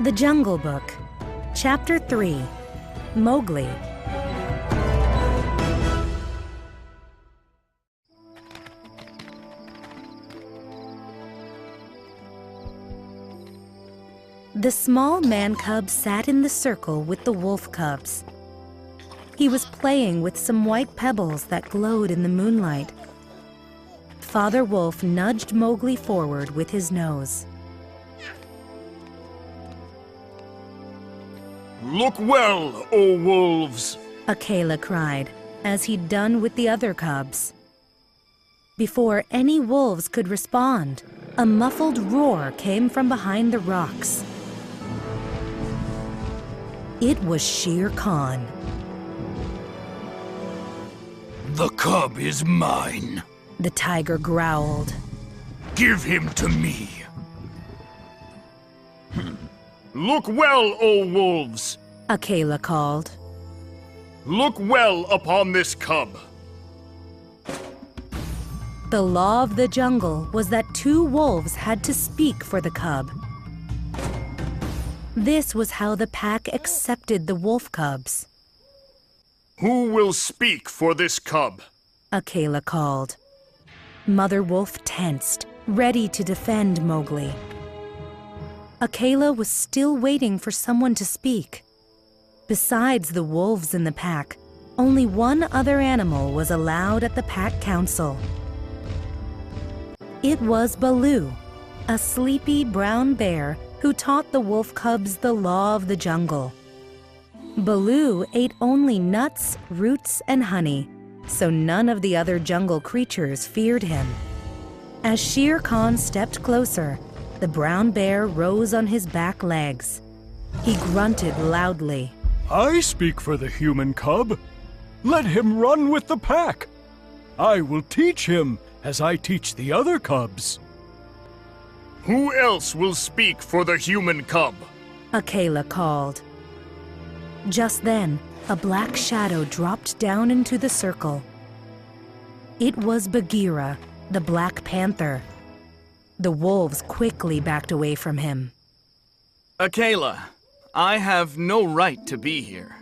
The Jungle Book, Chapter 3, Mowgli. The small man cub sat in the circle with the wolf cubs. He was playing with some white pebbles that glowed in the moonlight. Father Wolf nudged Mowgli forward with his nose. Look well, O wolves! Akela cried, as he'd done with the other cubs. Before any wolves could respond, a muffled roar came from behind the rocks. It was Shere Khan. The cub is mine. The tiger growled. Give him to me. Look well, O wolves! Akela called. Look well upon this cub. The law of the jungle was that two wolves had to speak for the cub. This was how the pack accepted the wolf cubs. Who will speak for this cub? Akela called. Mother Wolf tensed, ready to defend Mowgli. Akela was still waiting for someone to speak. Besides the wolves in the pack, only one other animal was allowed at the pack council. It was Baloo, a sleepy brown bear who taught the wolf cubs the law of the jungle. Baloo ate only nuts, roots, and honey, so none of the other jungle creatures feared him. As Shere Khan stepped closer, the brown bear rose on his back legs. He grunted loudly. I speak for the human cub. Let him run with the pack. I will teach him as I teach the other cubs. Who else will speak for the human cub? Akela called. Just then, a black shadow dropped down into the circle. It was Bagheera, the Black Panther. The wolves quickly backed away from him. Akela, I have no right to be here.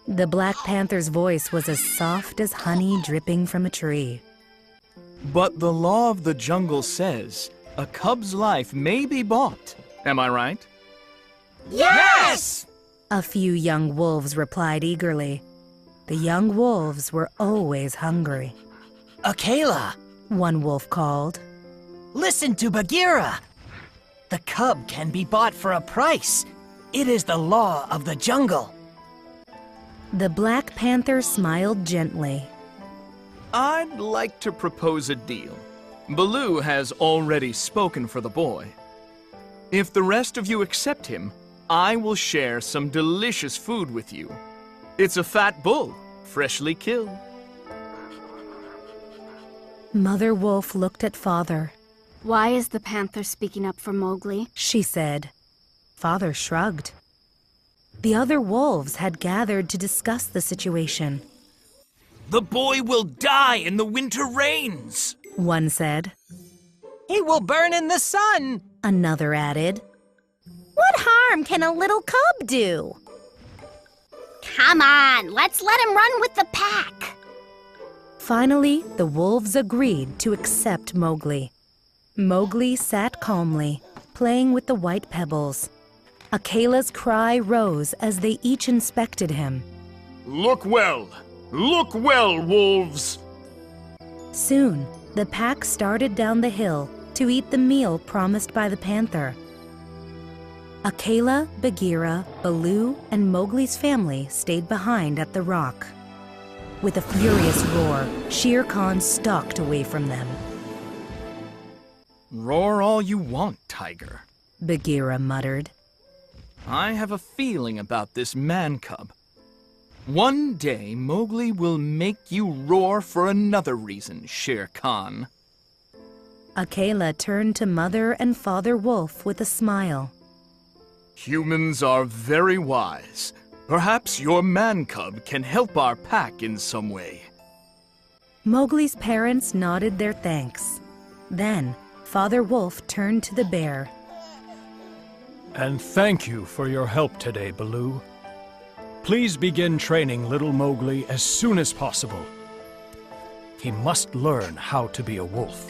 The Black Panther's voice was as soft as honey dripping from a tree. But the law of the jungle says a cub's life may be bought. Am I right? Yes! A few young wolves replied eagerly. The young wolves were always hungry. Akela, One wolf called. listen to Bagheera. The cub can be bought for a price. It is the law of the jungle. The Black Panther smiled gently. I'd like to propose a deal. Baloo has already spoken for the boy. If the rest of you accept him, I will share some delicious food with you. It's a fat bull, freshly killed. Mother Wolf looked at Father. Why is the panther speaking up for Mowgli? She said. Father shrugged. The other wolves had gathered to discuss the situation. The boy will die in the winter rains. One said. He will burn in the sun. Another added. What harm can a little cub do? Come on, let's let him run with the pack. Finally, the wolves agreed to accept Mowgli. Mowgli sat calmly, playing with the white pebbles. Akela's cry rose as they each inspected him. Look well, wolves! Soon, the pack started down the hill to eat the meal promised by the panther. Akela, Bagheera, Baloo, and Mowgli's family stayed behind at the rock. With a furious roar, Shere Khan stalked away from them. Roar all you want, tiger. Bagheera muttered. I have a feeling about this man-cub. One day, Mowgli will make you roar for another reason, Shere Khan. Akela turned to Mother and Father Wolf with a smile. Humans are very wise. Perhaps your man-cub can help our pack in some way. Mowgli's parents nodded their thanks. Then, Father Wolf turned to the bear. And thank you for your help today, Baloo. Please begin training little Mowgli as soon as possible. He must learn how to be a wolf.